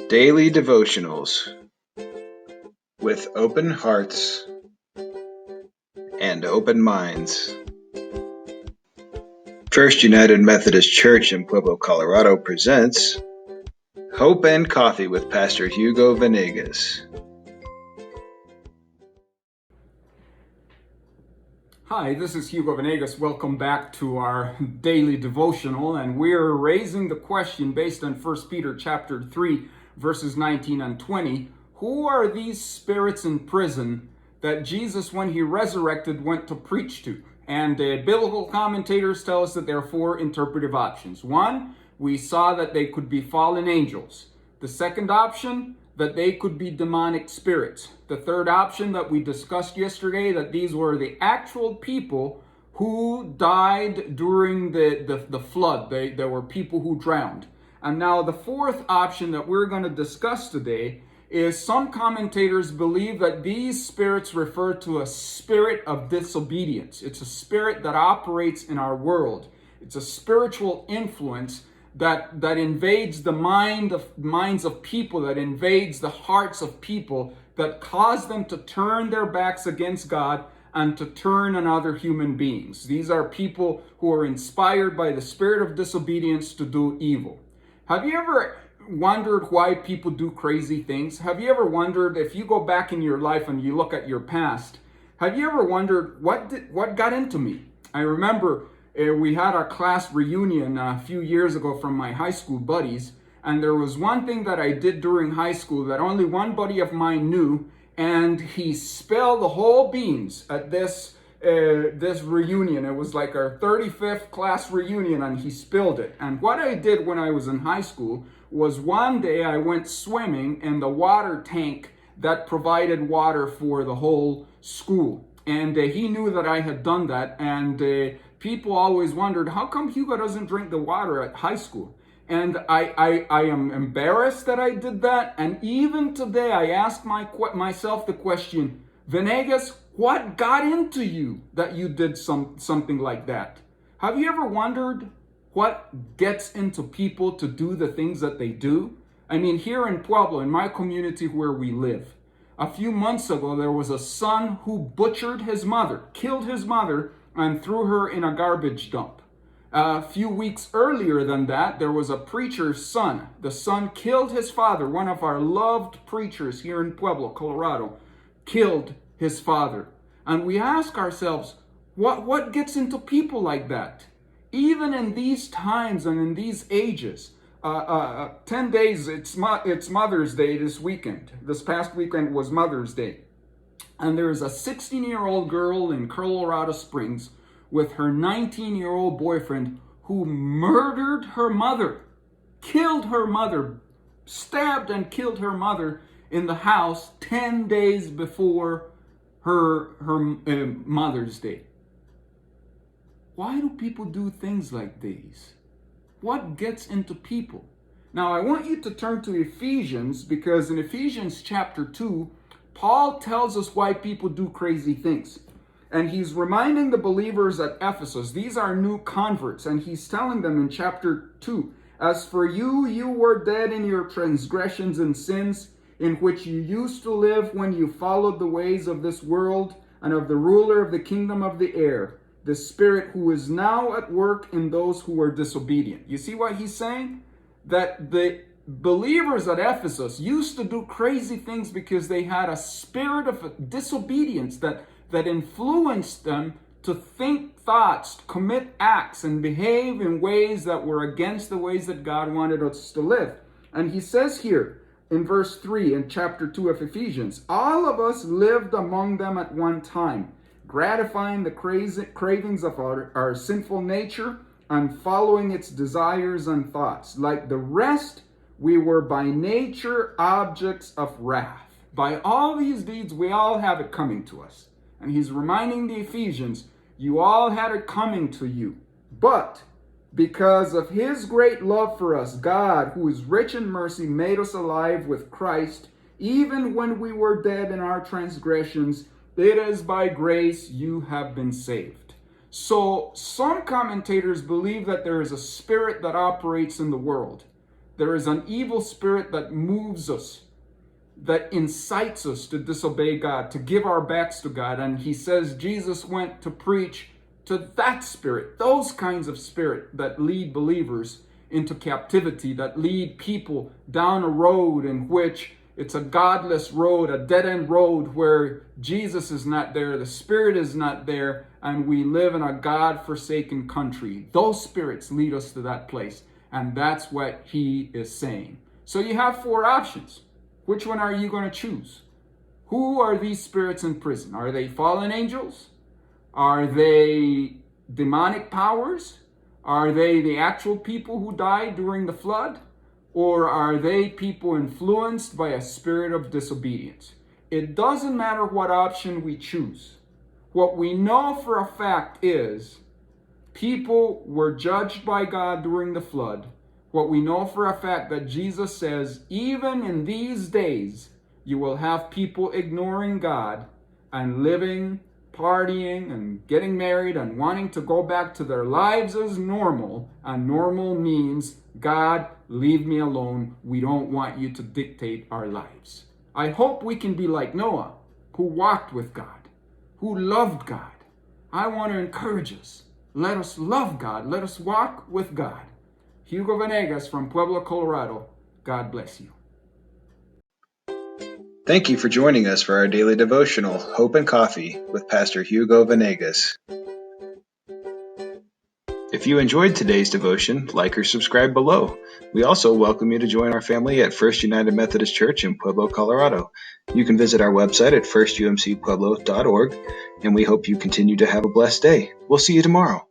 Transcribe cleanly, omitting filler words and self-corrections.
Daily Devotionals with open hearts and open minds. First United Methodist Church in Pueblo, Colorado presents Hope and Coffee with Pastor Hugo Venegas. Hi, this is Hugo Venegas. Welcome back to our daily devotional, and we're raising the question based on 1 Peter chapter 3, verses 19 and 20. Who are these spirits in prison that Jesus, when he resurrected, went to preach to? And biblical commentators tell us that there are four interpretive options. One, we saw that they could be fallen angels. The second option, that they could be demonic spirits. The third option that we discussed yesterday, that these were the actual people who died during the flood. There were people who drowned. And now the fourth option that we're going to discuss today is some commentators believe that these spirits refer to a spirit of disobedience. It's a spirit that operates in our world. It's a spiritual influence that invades the minds of people, that invades the hearts of people, that cause them to turn their backs against God and to turn on other human beings. These are people who are inspired by the spirit of disobedience to do evil. Have you ever wondered why people do crazy things? Have you ever wondered, if you go back in your life and you look at your past, have you ever wondered what got into me? I remember we had our class reunion a few years ago from my high school buddies, and there was one thing that I did during high school that only one buddy of mine knew, and he spilled the whole beans at this reunion. It was like our 35th class reunion, and he spilled it. And what I did when I was in high school was one day I went swimming in the water tank that provided water for the whole school. And he knew that I had done that, and people always wondered, how come Hugo doesn't drink the water at high school? And I am embarrassed that I did that. And even today, I ask myself the question, Venegas, what got into you that you did something like that? Have you ever wondered what gets into people to do the things that they do? I mean, here in Pueblo, in my community where we live, a few months ago, there was a son who butchered his mother, killed his mother, and threw her in a garbage dump. A few weeks earlier than that, there was a preacher's son. The son killed his father. One of our loved preachers here in Pueblo, Colorado, killed his father. And we ask ourselves, what gets into people like that? Even in these times and in these ages, 10 days, it's Mother's Day this weekend. This past weekend was Mother's Day. And there's a 16-year-old girl in Colorado Springs with her 19-year-old boyfriend who murdered her mother, killed her mother, stabbed and killed her mother in the house 10 days before her Mother's Day. Why do people do things like these? What gets into people? Now, I want you to turn to Ephesians, because in Ephesians chapter 2, Paul tells us why people do crazy things. And he's reminding the believers at Ephesus, these are new converts, and he's telling them in chapter 2, as for you, you were dead in your transgressions and sins, in which you used to live when you followed the ways of this world and of the ruler of the kingdom of the air, the spirit who is now at work in those who are disobedient. You see what he's saying? That the believers at Ephesus used to do crazy things because they had a spirit of disobedience that influenced them to think thoughts, commit acts, and behave in ways that were against the ways that God wanted us to live. And he says here in verse 3 in chapter 2 of Ephesians, all of us lived among them at one time, gratifying the cravings of our sinful nature and following its desires and thoughts. Like the rest, we were by nature objects of wrath. By all these deeds, we all have it coming to us. And he's reminding the Ephesians, you all had it coming to you. But because of his great love for us, God, who is rich in mercy, made us alive with Christ, even when we were dead in our transgressions. It is by grace you have been saved. So some commentators believe that there is a spirit that operates in the world There is an evil spirit that moves us, that incites us to disobey God, to give our backs to God. And he says Jesus went to preach to that spirit, those kinds of spirit that lead believers into captivity, that lead people down a road in which it's a godless road, a dead-end road where Jesus is not there, the Spirit is not there, and we live in a God-forsaken country. Those spirits lead us to that place, and that's what he is saying. So you have 4 options. Which one are you going to choose? Who are these spirits in prison? Are they fallen angels? Are they demonic powers? Are they the actual people who died during the flood? Or are they people influenced by a spirit of disobedience? It doesn't matter what option we choose. What we know for a fact is people were judged by God during the flood. What we know for a fact that Jesus says, even in these days, you will have people ignoring God and living, partying, and getting married and wanting to go back to their lives as normal. And normal means, God, leave me alone. We don't want you to dictate our lives. I hope we can be like Noah, who walked with God, who loved God. I want to encourage us. Let us love God. Let us walk with God. Hugo Venegas from Pueblo, Colorado. God bless you. Thank you for joining us for our daily devotional, Hope and Coffee, with Pastor Hugo Venegas. If you enjoyed today's devotion, like or subscribe below. We also welcome you to join our family at First United Methodist Church in Pueblo, Colorado. You can visit our website at firstumcpueblo.org, and we hope you continue to have a blessed day. We'll see you tomorrow.